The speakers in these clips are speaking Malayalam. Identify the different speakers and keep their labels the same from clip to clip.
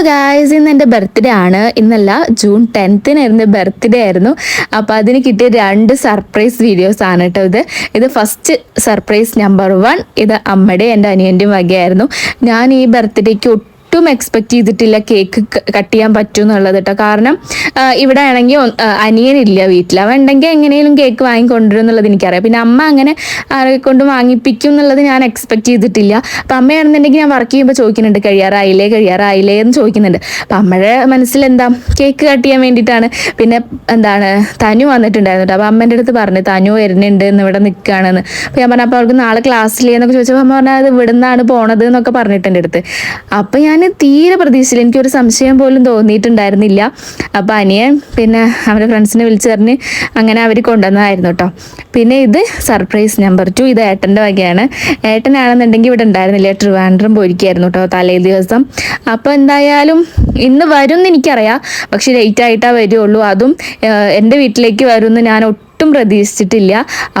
Speaker 1: ഗായ്സ്, ഇന്ന് എൻ്റെ ബർത്ത്ഡേ ആണ്. ഇന്നല്ല, ജൂൺ 10-നായിരുന്നു ബർത്ത്ഡേ ആയിരുന്നു. അപ്പോൾ അതിന് കിട്ടിയ 2 സർപ്രൈസ് വീഡിയോസ് ആണ് കേട്ടോ ഇത് ഫസ്റ്റ് സർപ്രൈസ് നമ്പർ 1 ഇത് അമ്മയുടെ എൻ്റെ അനിയൻ്റെയും വകയായിരുന്നു. ഞാൻ ഈ ബർത്ത്ഡേക്ക് ഒട്ടും എക്സ്പെക്ട് ചെയ്തിട്ടില്ല കേക്ക് കട്ട് ചെയ്യാൻ പറ്റും എന്നുള്ളത് കേട്ടോ. കാരണം ഇവിടെ ആണെങ്കിൽ അനിയനില്ല വീട്ടിൽ, അവൻ ഉണ്ടെങ്കിൽ എങ്ങനെയും കേക്ക് വാങ്ങിക്കൊണ്ടുവരും എന്നുള്ളത് എനിക്കറിയാം. പിന്നെ അമ്മ അങ്ങനെ ആരെ കൊണ്ട് വാങ്ങിപ്പിക്കും എന്നുള്ളത് ഞാൻ എക്സ്പെക്ട് ചെയ്തിട്ടില്ല. അപ്പം അമ്മയാണെന്നുണ്ടെങ്കിൽ ഞാൻ വർക്ക് ചെയ്യുമ്പോൾ ചോദിക്കുന്നുണ്ട് കഴിയാറായില്ലേ എന്ന് ചോദിക്കുന്നുണ്ട്. അപ്പം അമ്മയുടെ മനസ്സിൽ എന്താ കേക്ക് കട്ട് ചെയ്യാൻ വേണ്ടിയിട്ടാണ്. പിന്നെ തനു വന്നിട്ടുണ്ടായിരുന്നു കേട്ടോ. അപ്പം അമ്മേൻ്റെ അടുത്ത് പറഞ്ഞു തനു വരുന്നുണ്ട് എന്ന്, ഇവിടെ നിൽക്കുകയാണെന്ന്. അപ്പോൾ ഞാൻ പറഞ്ഞു അപ്പോൾ അവർക്ക് നാളെ ക്ലാസ്സിലേ എന്നൊക്കെ ചോദിച്ചപ്പോൾ അമ്മ പറഞ്ഞാൽ അത് ഇവിടെ നിന്നാണ് പോണത് എന്നൊക്കെ പറഞ്ഞിട്ട് എൻ്റെ അടുത്ത്. അപ്പം ഞാൻ തീരെ പ്രതീക്ഷിച്ചില്ല, എനിക്കൊരു സംശയം പോലും തോന്നിയിട്ടുണ്ടായിരുന്നില്ല. അപ്പം അനിയൻ പിന്നെ അവരുടെ ഫ്രണ്ട്സിനെ വിളിച്ച് പറഞ്ഞ് അങ്ങനെ അവർ കൊണ്ടുവന്നതായിരുന്നു കേട്ടോ. പിന്നെ ഇത് സർപ്രൈസ് നമ്പർ 2 ഇത് ഏട്ടൻ്റെ വകയാണ്. ഏട്ടനാണെന്നുണ്ടെങ്കിൽ ഇവിടെ ഉണ്ടായിരുന്നില്ല, ട്രിവാൻഡ്രം പോയിരിക്കുകയായിരുന്നു കേട്ടോ തലേ ദിവസം. അപ്പോൾ എന്തായാലും ഇന്ന് വരും എന്ന് എനിക്കറിയാം, പക്ഷെ ലേറ്റ് ആയിട്ടാണ് വരുള്ളൂ. അതും എൻ്റെ വീട്ടിലേക്ക് വരുമെന്ന് ഞാൻ ഒട്ടും പ്രതീക്ഷിച്ചിട്ടില്ല.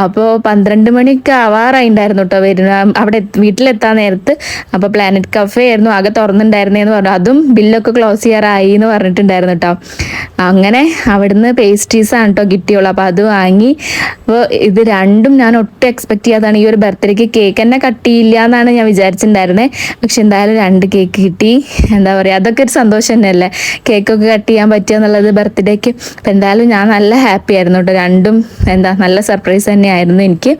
Speaker 1: അപ്പോൾ 12 മണിയൊക്കെ ആവാറായിട്ടുണ്ടായിരുന്നു കേട്ടോ വരുന്ന അവിടെ വീട്ടിലെത്താൻ നേരത്ത്. അപ്പോൾ പ്ലാനറ്റ് കഫേ ആയിരുന്നു ആകെ തുറന്നിട്ടുണ്ടായിരുന്നേന്ന് പറഞ്ഞു. അതും ബില്ലൊക്കെ ക്ലോസ് ചെയ്യാറായി എന്ന് പറഞ്ഞിട്ടുണ്ടായിരുന്നു കേട്ടോ. അങ്ങനെ അവിടുന്ന് പേസ്ട്രീസാണ് കേട്ടോ കിട്ടിയുള്ളൂ. അപ്പോൾ അത് വാങ്ങി. അപ്പോൾ ഇത് രണ്ടും ഞാൻ ഒട്ടും എക്സ്പെക്ട് ചെയ്യാതാണ്. ഈ ഒരു ബർത്ത്ഡേക്ക് കേക്ക് തന്നെ കട്ട് ചെയ്യില്ല എന്നാണ് ഞാൻ വിചാരിച്ചിട്ടുണ്ടായിരുന്നത്. പക്ഷെ എന്തായാലും 2 കേക്ക് കിട്ടി. എന്താ പറയുക, അതൊക്കെ ഒരു സന്തോഷം തന്നെയല്ലേ, കേക്കൊക്കെ കട്ട് ചെയ്യാൻ പറ്റുക എന്നുള്ളത് ബർത്ത്ഡേക്ക്. അപ്പോൾ എന്തായാലും ഞാൻ നല്ല ഹാപ്പി ആയിരുന്നു കേട്ടോ. രണ്ടും നല്ല സർപ്രൈസ് തന്നെയായിരുന്നു എനിക്ക്.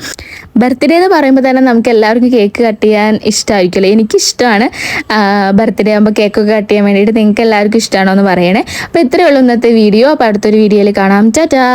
Speaker 1: ബർത്ത്ഡേ എന്ന് പറയുമ്പോൾ തന്നെ നമുക്ക് എല്ലാവർക്കും കേക്ക് കട്ട് ചെയ്യാൻ ഇഷ്ടമായിരിക്കുമല്ലോ. എനിക്കിഷ്ടമാണ് ബർത്ത്ഡേ ആകുമ്പോൾ കേക്കൊക്കെ കട്ട് ചെയ്യാൻ വേണ്ടിയിട്ട്. നിങ്ങൾക്ക് എല്ലാവർക്കും ഇഷ്ടമാണോ എന്ന് പറയണേ. അപ്പോൾ ഇത്രയേ ഉള്ളൂ ഇന്നത്തെ വീഡിയോ. അപ്പോൾ അടുത്തൊരു വീഡിയോയിൽ കാണാം. ടാറ്റാ.